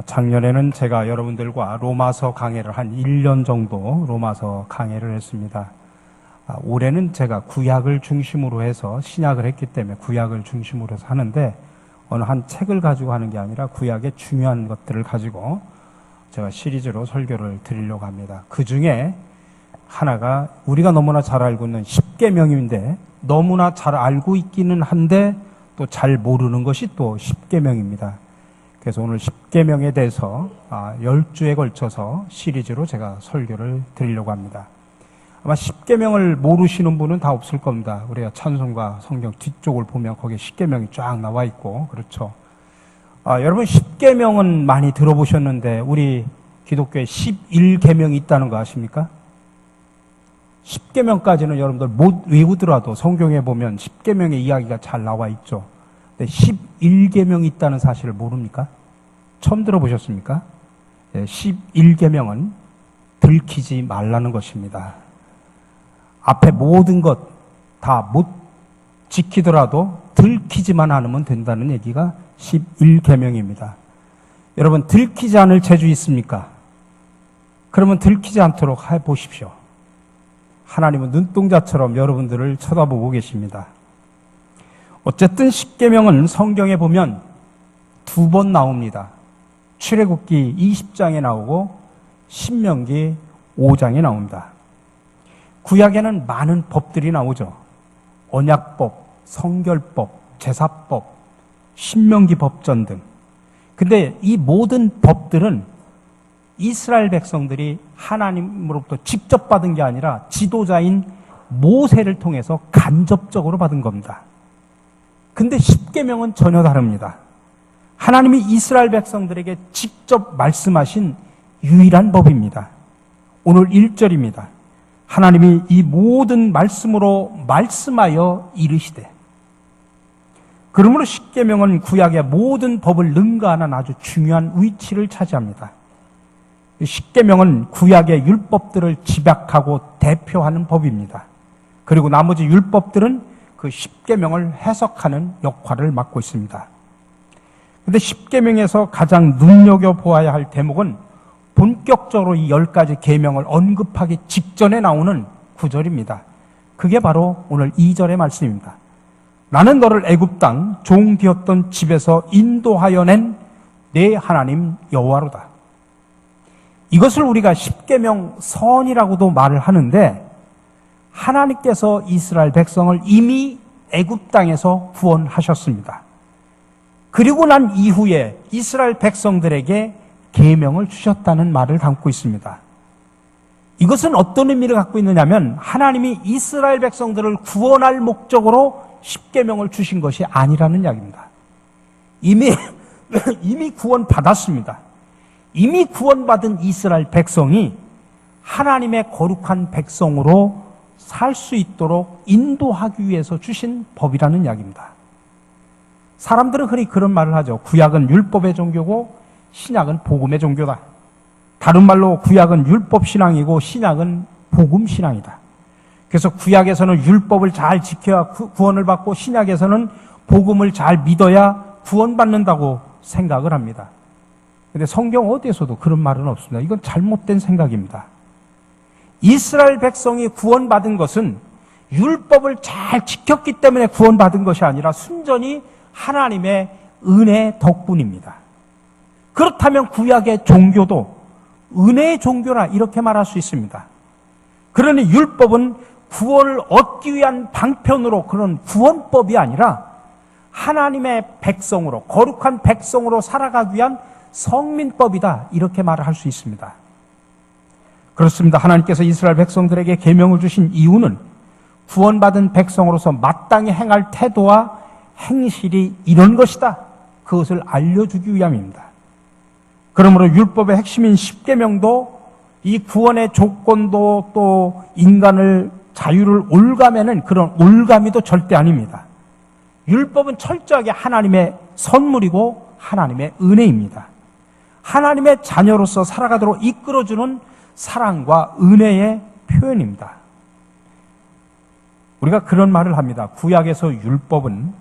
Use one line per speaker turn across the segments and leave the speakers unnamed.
작년에는 제가 여러분들과 로마서 강해를 한 1년 정도 로마서 강해를 했습니다. 올해는 제가 구약을 중심으로 해서 신약을 했기 때문에 구약을 중심으로 해서 하는데 어느 한 책을 가지고 하는 게 아니라 구약의 중요한 것들을 가지고 제가 시리즈로 설교를 드리려고 합니다. 그 중에 하나가 우리가 너무나 잘 알고 있는 십계명인데 너무나 잘 알고 있기는 한데 또 잘 모르는 것이 또 십계명입니다. 그래서 오늘 십계명에 대해서 10주에 걸쳐서 시리즈로 제가 설교를 드리려고 합니다. 아마 십계명을 모르시는 분은 다 없을 겁니다. 우리가 찬송가 성경 뒤쪽을 보면 거기에 십계명이 쫙 나와 있고 그렇죠. 여러분 십계명은 많이 들어보셨는데 우리 기독교에 11계명이 있다는 거 아십니까? 10계명까지는 여러분들 못 외우더라도 성경에 보면 10계명의 이야기가 잘 나와 있죠. 근데 11계명이 있다는 사실을 모릅니까? 처음 들어보셨습니까? 11계명은 들키지 말라는 것입니다. 앞에 모든 것 다 못 지키더라도 들키지만 않으면 된다는 얘기가 11계명입니다. 여러분 들키지 않을 재주 있습니까? 그러면 들키지 않도록 해보십시오. 하나님은 눈동자처럼 여러분들을 쳐다보고 계십니다. 어쨌든 십계명은 성경에 보면 2번 나옵니다. 출애굽기 20장에 나오고 신명기 5장에 나옵니다. 구약에는 많은 법들이 나오죠. 언약법, 성결법, 제사법, 신명기 법전 등. 근데 이 모든 법들은 이스라엘 백성들이 하나님으로부터 직접 받은 게 아니라 지도자인 모세를 통해서 간접적으로 받은 겁니다. 근데 십계명은 전혀 다릅니다. 하나님이 이스라엘 백성들에게 직접 말씀하신 유일한 법입니다. 오늘 1절입니다. 하나님이 이 모든 말씀으로 말씀하여 이르시되. 그러므로 십계명은 구약의 모든 법을 능가하는 아주 중요한 위치를 차지합니다. 십계명은 구약의 율법들을 집약하고 대표하는 법입니다. 그리고 나머지 율법들은 그 십계명을 해석하는 역할을 맡고 있습니다. 그런데 십계명에서 가장 눈여겨보아야 할 대목은 본격적으로 이 10가지 계명을 언급하기 직전에 나오는 구절입니다. 그게 바로 오늘 2절의 말씀입니다. 나는 너를 애굽 땅 종 되었던 집에서 인도하여 낸 내 하나님 여호와로다. 이것을 우리가 십계명 선이라고도 말을 하는데 하나님께서 이스라엘 백성을 이미 애굽 땅에서 구원하셨습니다. 그리고 난 이후에 이스라엘 백성들에게 계명을 주셨다는 말을 담고 있습니다. 이것은 어떤 의미를 갖고 있느냐면 하나님이 이스라엘 백성들을 구원할 목적으로 십계명을 주신 것이 아니라는 이야기입니다. 이미 구원받았습니다. 이미 구원받은 이스라엘 백성이 하나님의 거룩한 백성으로 살 수 있도록 인도하기 위해서 주신 법이라는 이야기입니다. 사람들은 흔히 그런 말을 하죠. 구약은 율법의 종교고 신약은 복음의 종교다. 다른 말로 구약은 율법 신앙이고 신약은 복음 신앙이다. 그래서 구약에서는 율법을 잘 지켜야 구원을 받고 신약에서는 복음을 잘 믿어야 구원받는다고 생각을 합니다. 근데 성경 어디에서도 그런 말은 없습니다. 이건 잘못된 생각입니다. 이스라엘 백성이 구원받은 것은 율법을 잘 지켰기 때문에 구원받은 것이 아니라 순전히 하나님의 은혜 덕분입니다. 그렇다면 구약의 종교도 은혜의 종교라 이렇게 말할 수 있습니다. 그러니 율법은 구원을 얻기 위한 방편으로 그런 구원법이 아니라 하나님의 백성으로 거룩한 백성으로 살아가기 위한 성민법이다 이렇게 말을 할 수 있습니다. 그렇습니다. 하나님께서 이스라엘 백성들에게 계명을 주신 이유는 구원받은 백성으로서 마땅히 행할 태도와 행실이 이런 것이다. 그것을 알려주기 위함입니다. 그러므로 율법의 핵심인 십계명도 이 구원의 조건도 또 인간을 자유를 올가매는 그런 올가미도 절대 아닙니다. 율법은 철저하게 하나님의 선물이고 하나님의 은혜입니다. 하나님의 자녀로서 살아가도록 이끌어주는 사랑과 은혜의 표현입니다. 우리가 그런 말을 합니다. 구약에서 율법은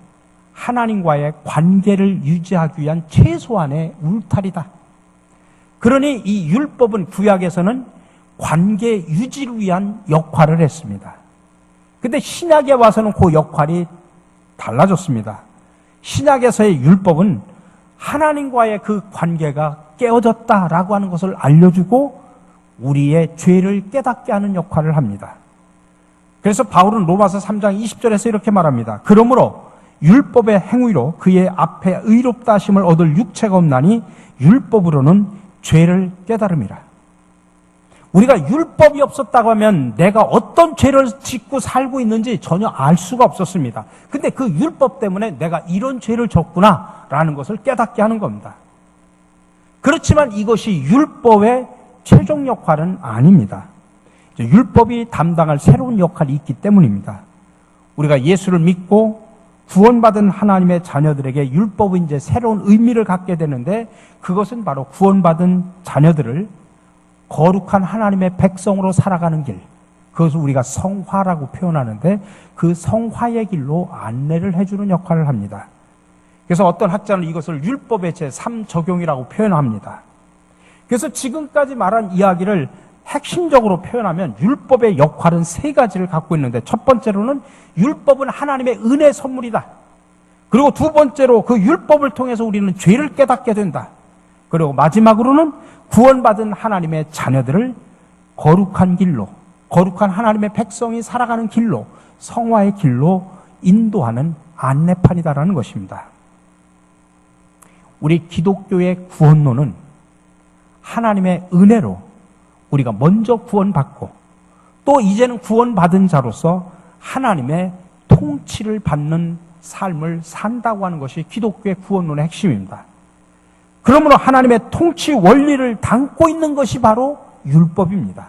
하나님과의 관계를 유지하기 위한 최소한의 울타리다. 그러니 이 율법은 구약에서는 관계 유지를 위한 역할을 했습니다. 근데 신약에 와서는 그 역할이 달라졌습니다. 신약에서의 율법은 하나님과의 그 관계가 깨어졌다라고 하는 것을 알려주고 우리의 죄를 깨닫게 하는 역할을 합니다. 그래서 바울은 로마서 3장 20절에서 이렇게 말합니다. 그러므로 율법의 행위로 그의 앞에 의롭다 하심을 얻을 육체가 없나니 율법으로는 죄를 깨달음이라. 우리가 율법이 없었다고 하면 내가 어떤 죄를 짓고 살고 있는지 전혀 알 수가 없었습니다. 근데 그 율법 때문에 내가 이런 죄를 졌구나라는 것을 깨닫게 하는 겁니다. 그렇지만 이것이 율법의 최종 역할은 아닙니다. 율법이 담당할 새로운 역할이 있기 때문입니다. 우리가 예수를 믿고 구원받은 하나님의 자녀들에게 율법은 이제 새로운 의미를 갖게 되는데 그것은 바로 구원받은 자녀들을 거룩한 하나님의 백성으로 살아가는 길, 그것을 우리가 성화라고 표현하는데 그 성화의 길로 안내를 해주는 역할을 합니다. 그래서 어떤 학자는 이것을 율법의 제3 적용이라고 표현합니다. 그래서 지금까지 말한 이야기를 핵심적으로 표현하면 율법의 역할은 세 가지를 갖고 있는데 첫 번째로는 율법은 하나님의 은혜 선물이다. 그리고 두 번째로 그 율법을 통해서 우리는 죄를 깨닫게 된다. 그리고 마지막으로는 구원받은 하나님의 자녀들을 거룩한 길로, 거룩한 하나님의 백성이 살아가는 길로, 성화의 길로 인도하는 안내판이다라는 것입니다. 우리 기독교의 구원론은 하나님의 은혜로 우리가 먼저 구원받고 또 이제는 구원받은 자로서 하나님의 통치를 받는 삶을 산다고 하는 것이 기독교의 구원론의 핵심입니다. 그러므로 하나님의 통치 원리를 담고 있는 것이 바로 율법입니다.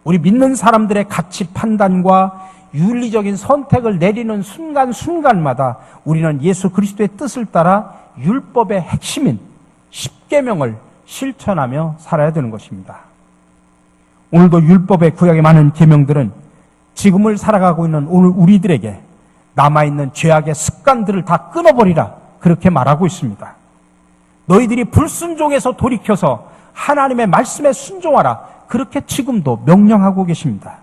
우리 믿는 사람들의 가치 판단과 윤리적인 선택을 내리는 순간순간마다 우리는 예수 그리스도의 뜻을 따라 율법의 핵심인 십계명을 실천하며 살아야 되는 것입니다. 오늘도 율법의 구약의 많은 계명들은 지금을 살아가고 있는 오늘 우리들에게 남아있는 죄악의 습관들을 다 끊어버리라 그렇게 말하고 있습니다. 너희들이 불순종해서 돌이켜서 하나님의 말씀에 순종하라 그렇게 지금도 명령하고 계십니다.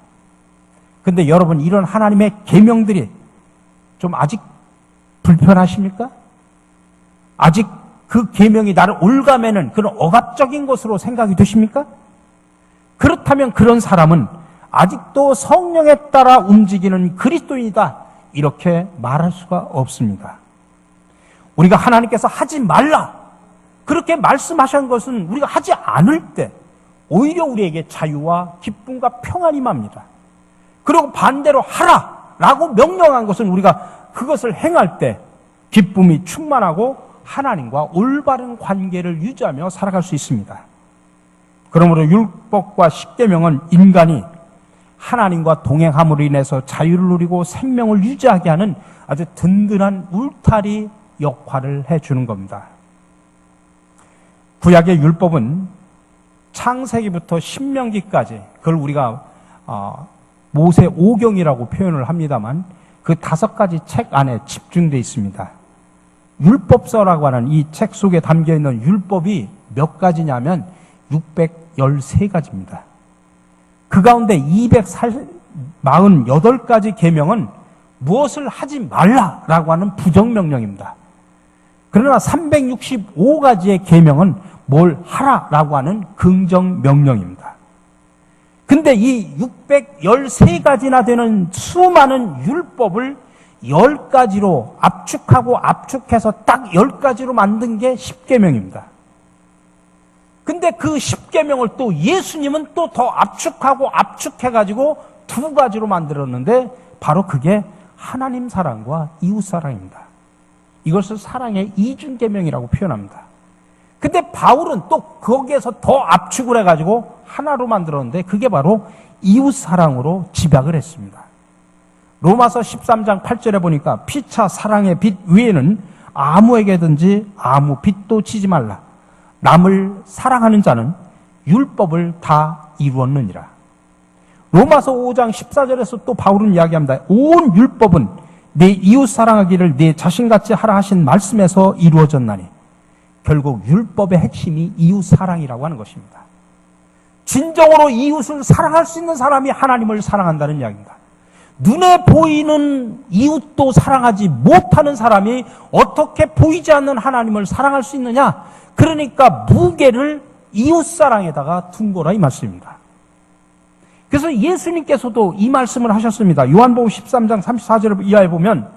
근데 여러분 이런 하나님의 계명들이 좀 아직 불편하십니까? 아직 그 계명이 나를 올가매는 그런 억압적인 것으로 생각이 되십니까? 그렇다면 그런 사람은 아직도 성령에 따라 움직이는 그리스도인이다 이렇게 말할 수가 없습니다. 우리가 하나님께서 하지 말라 그렇게 말씀하신 것은 우리가 하지 않을 때 오히려 우리에게 자유와 기쁨과 평안이 임합니다. 그리고 반대로 하라라고 명령한 것은 우리가 그것을 행할 때 기쁨이 충만하고 하나님과 올바른 관계를 유지하며 살아갈 수 있습니다. 그러므로 율법과 십계명은 인간이 하나님과 동행함으로 인해서 자유를 누리고 생명을 유지하게 하는 아주 든든한 울타리 역할을 해주는 겁니다. 구약의 율법은 창세기부터 신명기까지 그걸 우리가 모세 오경이라고 표현을 합니다만 그 5가지 책 안에 집중되어 있습니다. 율법서라고 하는 이 책 속에 담겨있는 율법이 몇 가지냐면 613가지입니다. 그 가운데 248가지 계명은 무엇을 하지 말라라고 하는 부정명령입니다. 그러나 365가지의 계명은 뭘 하라라고 하는 긍정명령입니다. 근데 이 613가지나 되는 수많은 율법을 10가지로 압축하고 압축해서 딱 10가지로 만든 게 십계명입니다. 근데 그 십계명을 또 예수님은 또 더 압축하고 압축해가지고 2가지로 만들었는데 바로 그게 하나님 사랑과 이웃 사랑입니다. 이것을 사랑의 이중계명이라고 표현합니다. 근데 바울은 또 거기에서 더 압축을 해가지고 하나로 만들었는데 그게 바로 이웃 사랑으로 집약을 했습니다. 로마서 13장 8절에 보니까 피차 사랑의 빚 외에는 아무에게든지 아무 빚도 지지 말라. 남을 사랑하는 자는 율법을 다 이루었느니라. 로마서 5장 14절에서 또 바울은 이야기합니다. 온 율법은 내 이웃 사랑하기를 내 자신같이 하라 하신 말씀에서 이루어졌나니 결국 율법의 핵심이 이웃 사랑이라고 하는 것입니다. 진정으로 이웃을 사랑할 수 있는 사람이 하나님을 사랑한다는 이야기입니다. 눈에 보이는 이웃도 사랑하지 못하는 사람이 어떻게 보이지 않는 하나님을 사랑할 수 있느냐? 그러니까 무게를 이웃 사랑에다가 둔 거라 이 말씀입니다. 그래서 예수님께서도 이 말씀을 하셨습니다. 요한복음 13장 34절 이하에 보면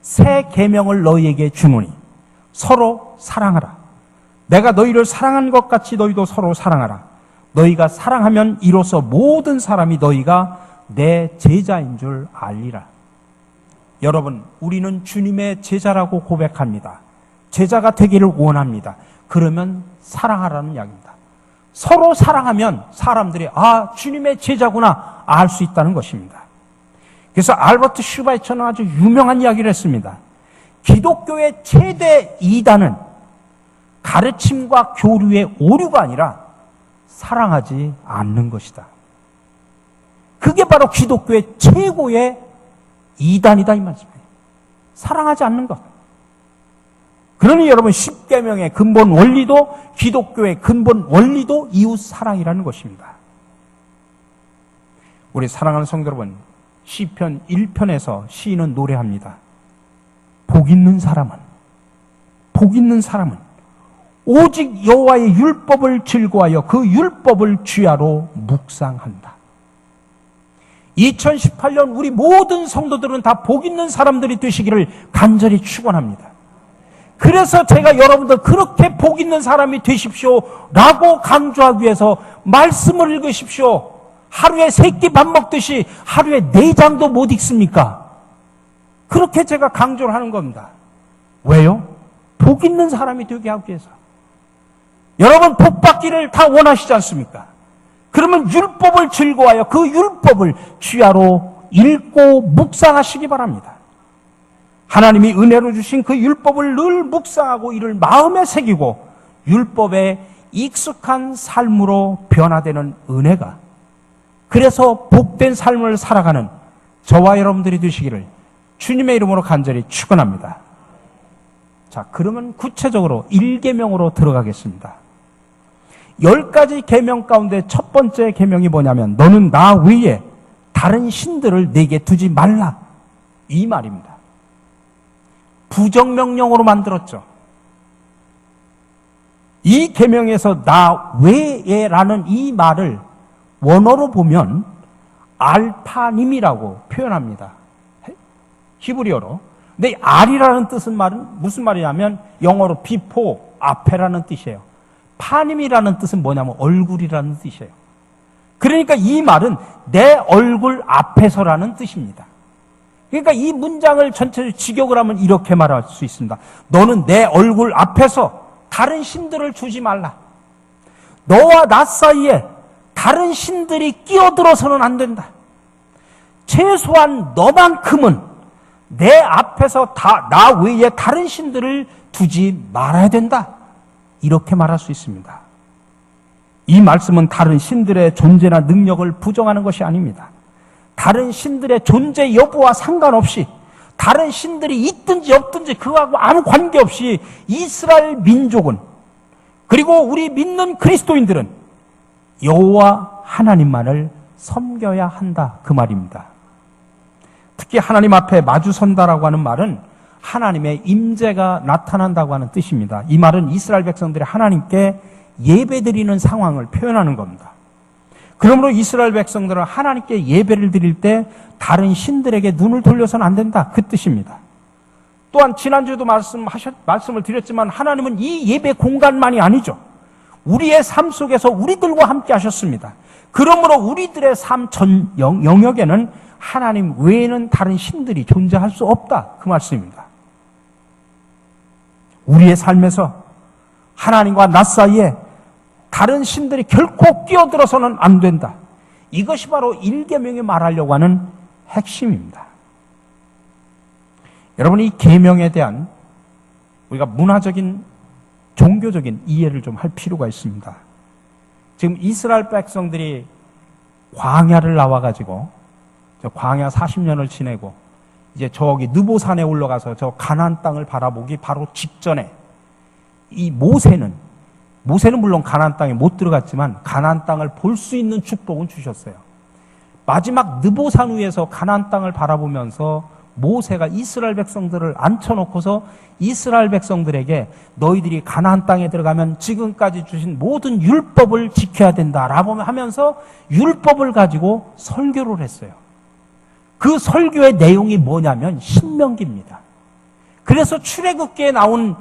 새 계명을 너희에게 주노니 서로 사랑하라. 내가 너희를 사랑한 것 같이 너희도 서로 사랑하라. 너희가 사랑하면 이로써 모든 사람이 너희가 내 제자인 줄 알리라. 여러분, 우리는 주님의 제자라고 고백합니다. 제자가 되기를 원합니다. 그러면 사랑하라는 이야기입니다. 서로 사랑하면 사람들이 주님의 제자구나 알 수 있다는 것입니다. 그래서 알버트 슈바이처는 아주 유명한 이야기를 했습니다. 기독교의 최대 이단은 가르침과 교류의 오류가 아니라 사랑하지 않는 것이다. 그게 바로 기독교의 최고의 이단이다 이 말씀이에요. 사랑하지 않는 것. 그러니 여러분, 십계명의 근본 원리도, 기독교의 근본 원리도 이웃 사랑이라는 것입니다. 우리 사랑하는 성도 여러분, 시편 1편에서 시인은 노래합니다. 복 있는 사람은 오직 여호와의 율법을 즐거워하여 그 율법을 주야로 묵상한다. 2018년 우리 모든 성도들은 다 복 있는 사람들이 되시기를 간절히 축원합니다. 그래서 제가 여러분들 그렇게 복 있는 사람이 되십시오 라고 강조하기 위해서 말씀을 읽으십시오. 하루에 3끼 밥 먹듯이 하루에 4장도 못 읽습니까? 그렇게 제가 강조를 하는 겁니다. 왜요? 복 있는 사람이 되게 하기 위해서. 여러분, 복 받기를 다 원하시지 않습니까? 그러면 율법을 즐거워하여 그 율법을 주야로 읽고 묵상하시기 바랍니다. 하나님이 은혜로 주신 그 율법을 늘 묵상하고 이를 마음에 새기고 율법에 익숙한 삶으로 변화되는 은혜가, 그래서 복된 삶을 살아가는 저와 여러분들이 되시기를 주님의 이름으로 간절히 축원합니다. 자, 그러면 구체적으로 1계명으로 들어가겠습니다. 10가지 계명 가운데 첫 번째 계명이 뭐냐면 너는 나 외에 다른 신들을 내게 두지 말라, 이 말입니다. 부정명령으로 만들었죠. 이 계명에서 나 외에라는 이 말을 원어로 보면 알파님이라고 표현합니다. 히브리어로. 근데 알이라는 뜻은 무슨 말이냐면 영어로 before, 앞에라는 뜻이에요. 파님이라는 뜻은 뭐냐면 얼굴이라는 뜻이에요. 그러니까 이 말은 내 얼굴 앞에서라는 뜻입니다. 그러니까 이 문장을 전체를 직역을 하면 이렇게 말할 수 있습니다. 너는 내 얼굴 앞에서 다른 신들을 두지 말라. 너와 나 사이에 다른 신들이 끼어들어서는 안 된다. 최소한 너만큼은 내 앞에서 나 외에 다른 신들을 두지 말아야 된다. 이렇게 말할 수 있습니다. 이 말씀은 다른 신들의 존재나 능력을 부정하는 것이 아닙니다. 다른 신들의 존재 여부와 상관없이, 다른 신들이 있든지 없든지 그거하고 아무 관계없이 이스라엘 민족은, 그리고 우리 믿는 그리스도인들은 여호와 하나님만을 섬겨야 한다, 그 말입니다. 특히 하나님 앞에 마주선다라고 하는 말은 하나님의 임재가 나타난다고 하는 뜻입니다. 이 말은 이스라엘 백성들이 하나님께 예배드리는 상황을 표현하는 겁니다. 그러므로 이스라엘 백성들은 하나님께 예배를 드릴 때 다른 신들에게 눈을 돌려서는 안 된다, 그 뜻입니다. 또한 지난주에도 말씀을 드렸지만 하나님은 이 예배 공간만이 아니죠. 우리의 삶 속에서 우리들과 함께 하셨습니다. 그러므로 우리들의 삶 전 영역에는 하나님 외에는 다른 신들이 존재할 수 없다, 그 말씀입니다. 우리의 삶에서 하나님과 나 사이에 다른 신들이 결코 끼어들어서는 안 된다. 이것이 바로 1계명이 말하려고 하는 핵심입니다. 여러분, 이 계명에 대한 우리가 문화적인, 종교적인 이해를 좀 할 필요가 있습니다. 지금 이스라엘 백성들이 광야를 나와가지고 광야 40년을 지내고 이제 저기 느보산에 올라가서 저 가나안 땅을 바라보기 바로 직전에 이 모세는 물론 가나안 땅에 못 들어갔지만 가나안 땅을 볼 수 있는 축복은 주셨어요. 마지막 느보산 위에서 가나안 땅을 바라보면서 모세가 이스라엘 백성들을 앉혀놓고서 이스라엘 백성들에게 너희들이 가나안 땅에 들어가면 지금까지 주신 모든 율법을 지켜야 된다라고 하면서 율법을 가지고 설교를 했어요. 그 설교의 내용이 뭐냐면 신명기입니다. 그래서 출애굽기에 나온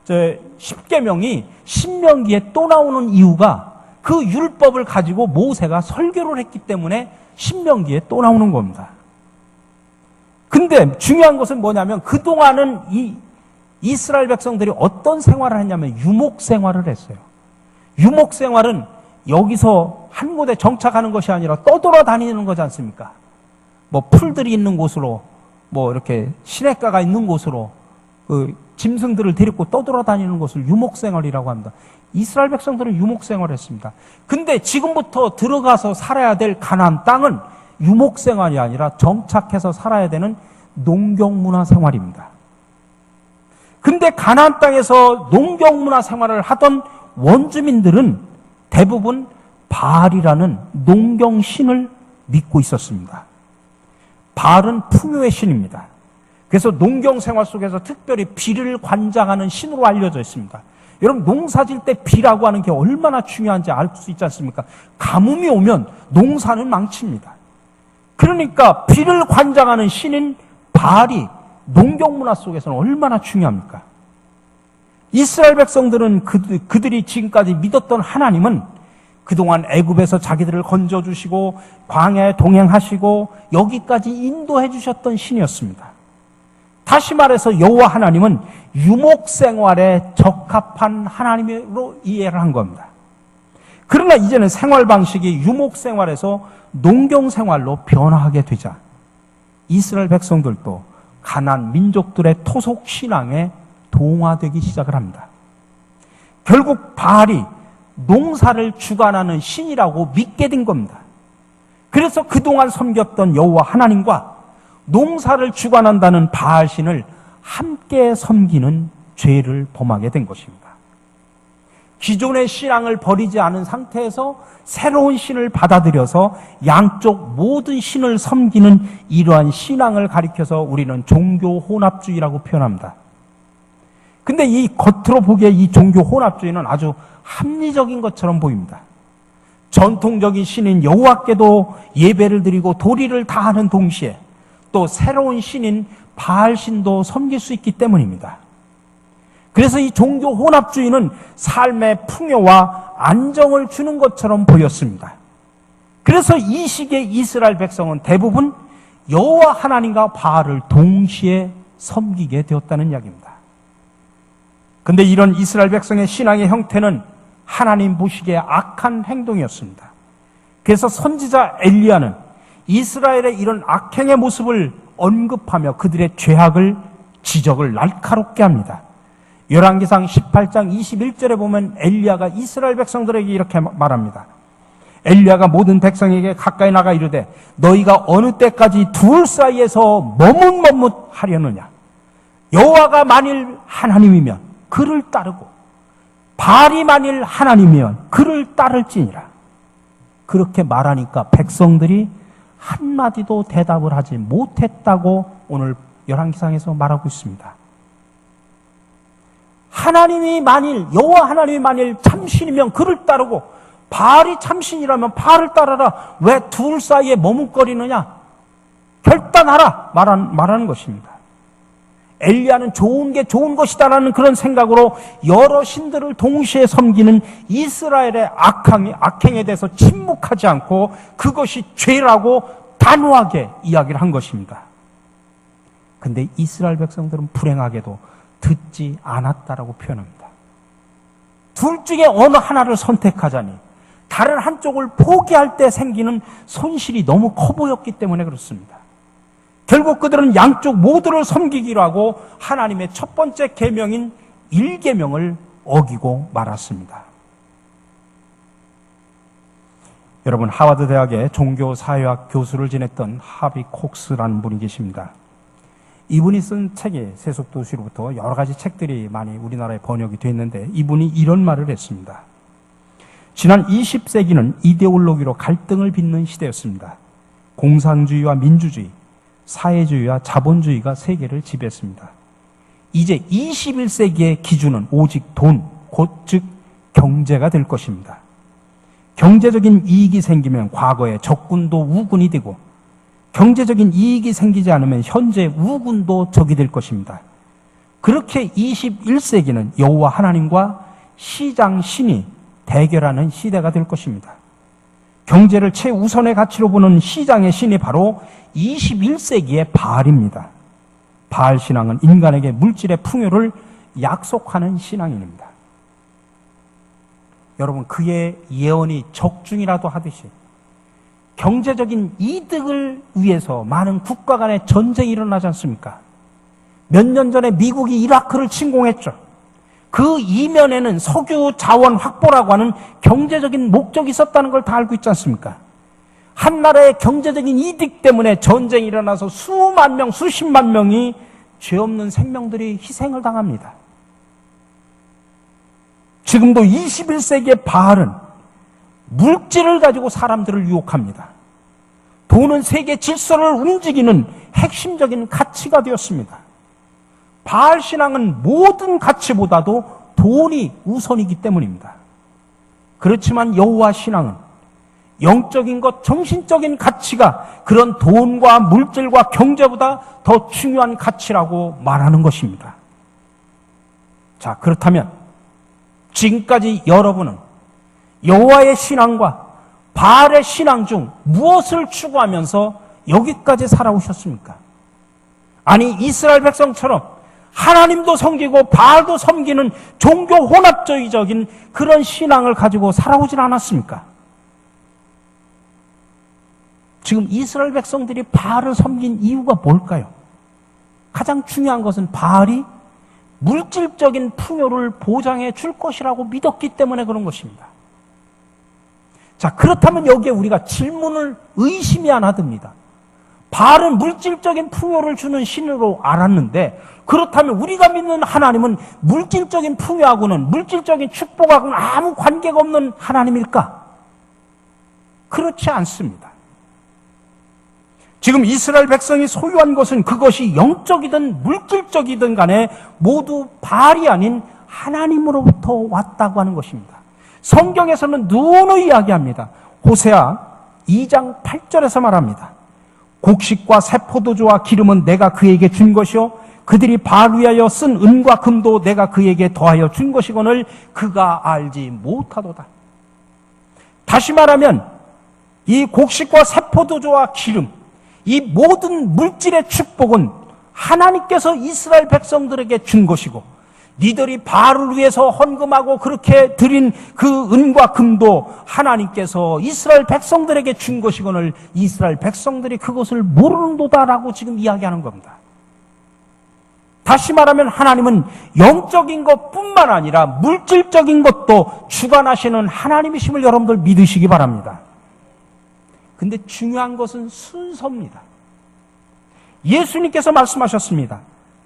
10계명이 신명기에 또 나오는 이유가 그 율법을 가지고 모세가 설교를 했기 때문에 신명기에 또 나오는 겁니다. 근데 중요한 것은 뭐냐면 그동안은 이 이스라엘 백성들이 어떤 생활을 했냐면 유목 생활을 했어요. 유목 생활은 여기서 한 곳에 정착하는 것이 아니라 떠돌아다니는 거지 않습니까? 뭐 풀들이 있는 곳으로, 뭐 이렇게 시냇가가 있는 곳으로 그 짐승들을 데리고 떠돌아다니는 것을 유목 생활이라고 합니다. 이스라엘 백성들은 유목 생활을 했습니다. 근데 지금부터 들어가서 살아야 될 가나안 땅은 유목 생활이 아니라 정착해서 살아야 되는 농경 문화 생활입니다. 근데 가나안 땅에서 농경 문화 생활을 하던 원주민들은 대부분 바알이라는 농경 신을 믿고 있었습니다. 바알은 풍요의 신입니다. 그래서 농경 생활 속에서 특별히 비를 관장하는 신으로 알려져 있습니다. 여러분, 농사 질 때 비라고 하는 게 얼마나 중요한지 알 수 있지 않습니까? 가뭄이 오면 농사는 망칩니다. 그러니까 비를 관장하는 신인 바알이 농경 문화 속에서는 얼마나 중요합니까? 이스라엘 백성들은 그들이 지금까지 믿었던 하나님은 그동안 애굽에서 자기들을 건져주시고 광야에 동행하시고 여기까지 인도해 주셨던 신이었습니다. 다시 말해서 여호와 하나님은 유목 생활에 적합한 하나님으로 이해를 한 겁니다. 그러나 이제는 생활 방식이 유목 생활에서 농경 생활로 변화하게 되자 이스라엘 백성들도 가나안 민족들의 토속 신앙에 동화되기 시작을 합니다. 결국 바알이 농사를 주관하는 신이라고 믿게 된 겁니다. 그래서 그동안 섬겼던 여호와 하나님과 농사를 주관한다는 바알 신을 함께 섬기는 죄를 범하게 된 것입니다. 기존의 신앙을 버리지 않은 상태에서 새로운 신을 받아들여서 양쪽 모든 신을 섬기는 이러한 신앙을 가리켜서 우리는 종교 혼합주의라고 표현합니다. 근데 이 겉으로 보기에 이 종교 혼합주의는 아주 합리적인 것처럼 보입니다. 전통적인 신인 여호와께도 예배를 드리고 도리를 다하는 동시에 또 새로운 신인 바알신도 섬길 수 있기 때문입니다. 그래서 이 종교 혼합주의는 삶의 풍요와 안정을 주는 것처럼 보였습니다. 그래서 이 시기에 이스라엘 백성은 대부분 여호와 하나님과 바알을 동시에 섬기게 되었다는 이야기입니다. 그런데 이런 이스라엘 백성의 신앙의 형태는 하나님 보시기에 악한 행동이었습니다. 그래서 선지자 엘리야는 이스라엘의 이런 악행의 모습을 언급하며 그들의 죄악을 지적을 날카롭게 합니다. 열왕기상 18장 21절에 보면 엘리야가 이스라엘 백성들에게 이렇게 말합니다. 엘리야가 모든 백성에게 가까이 나가 이르되 너희가 어느 때까지 둘 사이에서 머뭇머뭇하려느냐. 여호와가 만일 하나님이면 그를 따르고 바알이 만일 하나님이면 그를 따를지니라. 그렇게 말하니까 백성들이 한마디도 대답을 하지 못했다고 오늘 열왕기상에서 말하고 있습니다. 하나님이 만일, 여호와 하나님이 만일 참신이면 그를 따르고 바알이 참신이라면 바알을 따라라. 왜 둘 사이에 머뭇거리느냐? 결단하라 말하는 것입니다. 엘리야는 좋은 게 좋은 것이다라는 그런 생각으로 여러 신들을 동시에 섬기는 이스라엘의 악행에 대해서 침묵하지 않고 그것이 죄라고 단호하게 이야기를 한 것입니다. 근데 이스라엘 백성들은 불행하게도 듣지 않았다라고 표현합니다. 둘 중에 어느 하나를 선택하자니 다른 한쪽을 포기할 때 생기는 손실이 너무 커 보였기 때문에 그렇습니다. 결국 그들은 양쪽 모두를 섬기기로 하고 하나님의 첫 번째 계명인 1계명을 어기고 말았습니다. 여러분, 하버드 대학의 종교사회학 교수를 지냈던 하비 콕스라는 분이 계십니다. 이분이 쓴 책이 세속도시로부터 여러 가지 책들이 많이 우리나라에 번역이 됐는데 이분이 이런 말을 했습니다. 지난 20세기는 이데올로기로 갈등을 빚는 시대였습니다. 공산주의와 민주주의, 사회주의와 자본주의가 세계를 지배했습니다. 이제 21세기의 기준은 오직 돈, 즉 경제가 될 것입니다. 경제적인 이익이 생기면 과거의 적군도 우군이 되고 경제적인 이익이 생기지 않으면 현재 우군도 적이 될 것입니다. 그렇게 21세기는 여호와 하나님과 시장 신이 대결하는 시대가 될 것입니다. 경제를 최우선의 가치로 보는 시장의 신이 바로 21세기의 바알입니다. 바알 신앙은 인간에게 물질의 풍요를 약속하는 신앙입니다. 여러분, 그의 예언이 적중이라도 하듯이 경제적인 이득을 위해서 많은 국가 간의 전쟁이 일어나지 않습니까? 몇 년 전에 미국이 이라크를 침공했죠. 그 이면에는 석유 자원 확보라고 하는 경제적인 목적이 있었다는 걸 다 알고 있지 않습니까? 한 나라의 경제적인 이득 때문에 전쟁이 일어나서 수만 명, 수십만 명이 죄 없는 생명들이 희생을 당합니다. 지금도 21세기의 바알은 물질을 가지고 사람들을 유혹합니다. 돈은 세계 질서를 움직이는 핵심적인 가치가 되었습니다. 바알 신앙은 모든 가치보다도 돈이 우선이기 때문입니다. 그렇지만 여호와 신앙은 영적인 것, 정신적인 가치가 그런 돈과 물질과 경제보다 더 중요한 가치라고 말하는 것입니다. 자, 그렇다면 지금까지 여러분은 여호와의 신앙과 바알의 신앙 중 무엇을 추구하면서 여기까지 살아오셨습니까? 아니, 이스라엘 백성처럼 하나님도 섬기고 바알도 섬기는 종교 혼합주의적인 그런 신앙을 가지고 살아오질 않았습니까? 지금 이스라엘 백성들이 바알을 섬긴 이유가 뭘까요? 가장 중요한 것은 바알이 물질적인 풍요를 보장해 줄 것이라고 믿었기 때문에 그런 것입니다. 자, 그렇다면 여기에 우리가 질문을 의심이 하나 듭니다. 바알은 물질적인 풍요를 주는 신으로 알았는데, 그렇다면 우리가 믿는 하나님은 물질적인 풍요하고는, 물질적인 축복하고는 아무 관계가 없는 하나님일까? 그렇지 않습니다. 지금 이스라엘 백성이 소유한 것은 그것이 영적이든 물질적이든 간에 모두 바알이 아닌 하나님으로부터 왔다고 하는 것입니다. 성경에서는 누누이 이야기합니다. 호세아 2장 8절에서 말합니다. 곡식과 새 포도주와 기름은 내가 그에게 준 것이요 그들이 바알 위하여 쓴 은과 금도 내가 그에게 더하여 준 것이거늘 그가 알지 못하도다. 다시 말하면 이 곡식과 새 포도주와 기름, 이 모든 물질의 축복은 하나님께서 이스라엘 백성들에게 준 것이고, 니들이 바알을 위해서 헌금하고 그렇게 드린 그 은과 금도 하나님께서 이스라엘 백성들에게 준 것이거늘 이스라엘 백성들이 그것을 모르는도다라고 지금 이야기하는 겁니다. 다시 말하면 하나님은 영적인 것뿐만 아니라 물질적인 것도 주관하시는 하나님이심을 여러분들 믿으시기 바랍니다. 근데 중요한 것은 순서입니다. 예수님께서 말씀하셨습니다.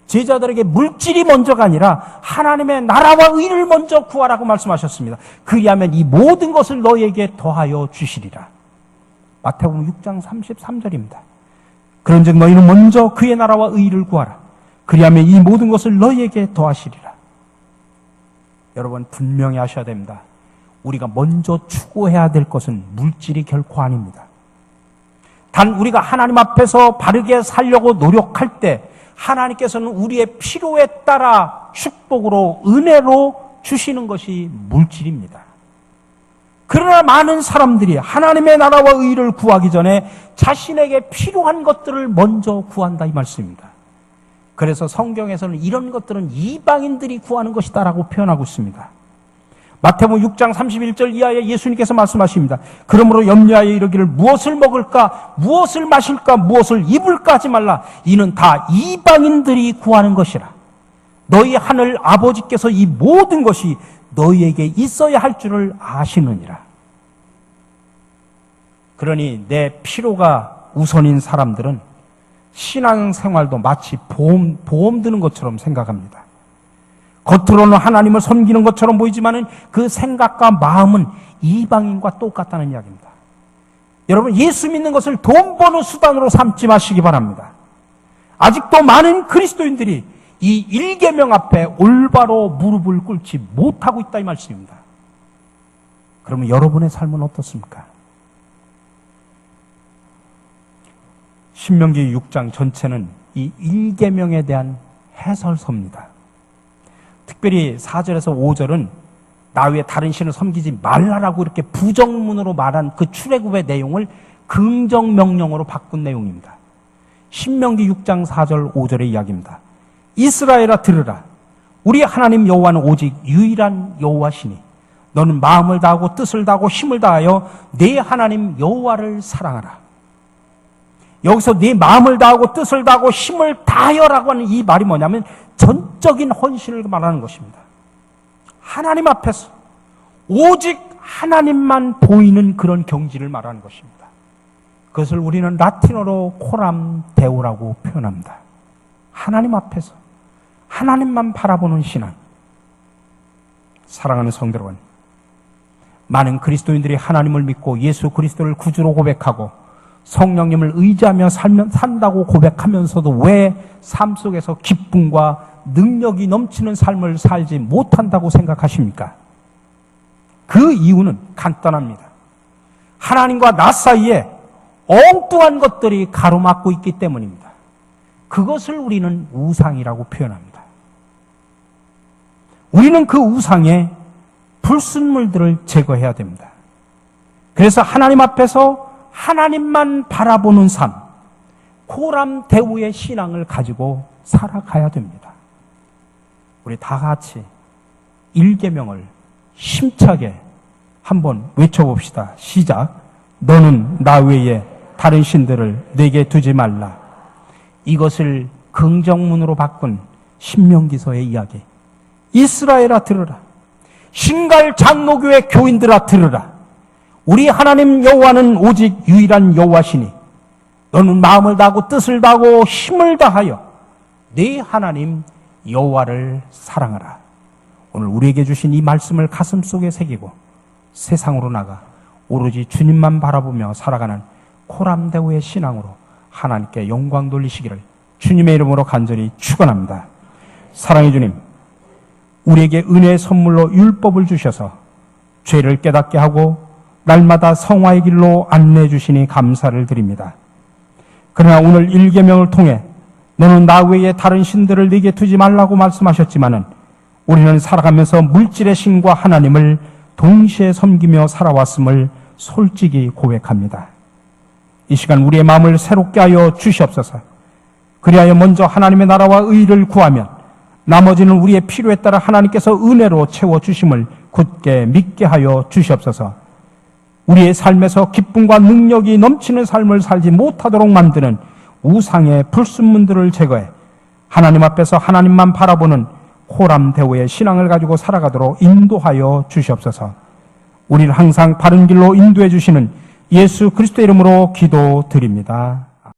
제자들에게 물질이 먼저가 아니라 하나님의 나라와 의를 먼저 구하라고 말씀하셨습니다. 그리하면 이 모든 것을 너희에게 더하여 주시리라. 마태복음 6장 33절입니다. 그런즉 너희는 먼저 그의 나라와 의를 구하라. 그리하면 이 모든 것을 너희에게 더하시리라. 여러분, 분명히 아셔야 됩니다. 우리가 먼저 추구해야 될 것은 물질이 결코 아닙니다. 단 우리가 하나님 앞에서 바르게 살려고 노력할 때 하나님께서는 우리의 필요에 따라 축복으로, 은혜로 주시는 것이 물질입니다. 그러나 많은 사람들이 하나님의 나라와 의를 구하기 전에 자신에게 필요한 것들을 먼저 구한다, 이 말씀입니다. 그래서 성경에서는 이런 것들은 이방인들이 구하는 것이다라고 표현하고 있습니다. 마태복음 6장 31절 이하에 예수님께서 말씀하십니다. 그러므로 염려하여 이르기를 무엇을 먹을까, 무엇을 마실까, 무엇을 입을까 하지 말라. 이는 다 이방인들이 구하는 것이라. 너희 하늘 아버지께서 이 모든 것이 너희에게 있어야 할 줄을 아시느니라. 그러니 내 필요가 우선인 사람들은 신앙생활도 마치 보험 드는 것처럼 생각합니다. 겉으로는 하나님을 섬기는 것처럼 보이지만 그 생각과 마음은 이방인과 똑같다는 이야기입니다. 여러분, 예수 믿는 것을 돈 버는 수단으로 삼지 마시기 바랍니다. 아직도 많은 그리스도인들이 이 1계명 앞에 올바로 무릎을 꿇지 못하고 있다, 이 말씀입니다. 그러면 여러분의 삶은 어떻습니까? 신명기 6장 전체는 이 1계명에 대한 해설서입니다. 특별히 4절에서 5절은 나 외에 다른 신을 섬기지 말라라고 이렇게 부정문으로 말한 그 출애굽의 내용을 긍정명령으로 바꾼 내용입니다. 신명기 6장 4절 5절의 이야기입니다. 이스라엘아 들으라. 우리 하나님 여호와는 오직 유일한 여호와시니 너는 마음을 다하고 뜻을 다하고 힘을 다하여 네 하나님 여호와를 사랑하라. 여기서 네 마음을 다하고 뜻을 다하고 힘을 다하여라고 하는 이 말이 뭐냐면 전적인 헌신을 말하는 것입니다. 하나님 앞에서 오직 하나님만 보이는 그런 경지를 말하는 것입니다. 그것을 우리는 라틴어로 코람 데오라고 표현합니다. 하나님 앞에서 하나님만 바라보는 신앙. 사랑하는 성도 여러분, 많은 그리스도인들이 하나님을 믿고 예수 그리스도를 구주로 고백하고 성령님을 의지하며 산다고 고백하면서도 왜 삶 속에서 기쁨과 능력이 넘치는 삶을 살지 못한다고 생각하십니까? 그 이유는 간단합니다. 하나님과 나 사이에 엉뚱한 것들이 가로막고 있기 때문입니다. 그것을 우리는 우상이라고 표현합니다. 우리는 그 우상의 불순물들을 제거해야 됩니다. 그래서 하나님 앞에서 하나님만 바라보는 삶, 코람 대우의 신앙을 가지고 살아가야 됩니다. 우리 다 같이 1계명을 힘차게 한번 외쳐봅시다. 시작. 너는 나 외에 다른 신들을 내게 두지 말라. 이것을 긍정문으로 바꾼 신명기서의 이야기. 이스라엘아 들으라. 신갈 장로교회 교인들아 들으라. 우리 하나님 여호와는 오직 유일한 여호와시니 너는 마음을 다하고 뜻을 다하고 힘을 다하여 네 하나님 여호와를 사랑하라. 오늘 우리에게 주신 이 말씀을 가슴속에 새기고 세상으로 나가 오로지 주님만 바라보며 살아가는 코람데오의 신앙으로 하나님께 영광 돌리시기를 주님의 이름으로 간절히 축원합니다. 사랑의 주님, 우리에게 은혜의 선물로 율법을 주셔서 죄를 깨닫게 하고 날마다 성화의 길로 안내해 주시니 감사를 드립니다. 그러나 오늘 1계명을 통해 너는 나 외에 다른 신들을 네게 두지 말라고 말씀하셨지만은 우리는 살아가면서 물질의 신과 하나님을 동시에 섬기며 살아왔음을 솔직히 고백합니다. 이 시간 우리의 마음을 새롭게 하여 주시옵소서. 그리하여 먼저 하나님의 나라와 의를 구하면 나머지는 우리의 필요에 따라 하나님께서 은혜로 채워주심을 굳게 믿게 하여 주시옵소서. 우리의 삶에서 기쁨과 능력이 넘치는 삶을 살지 못하도록 만드는 우상의 불순물들을 제거해 하나님 앞에서 하나님만 바라보는 코람데오의 신앙을 가지고 살아가도록 인도하여 주시옵소서. 우리를 항상 바른 길로 인도해 주시는 예수 그리스도의 이름으로 기도드립니다.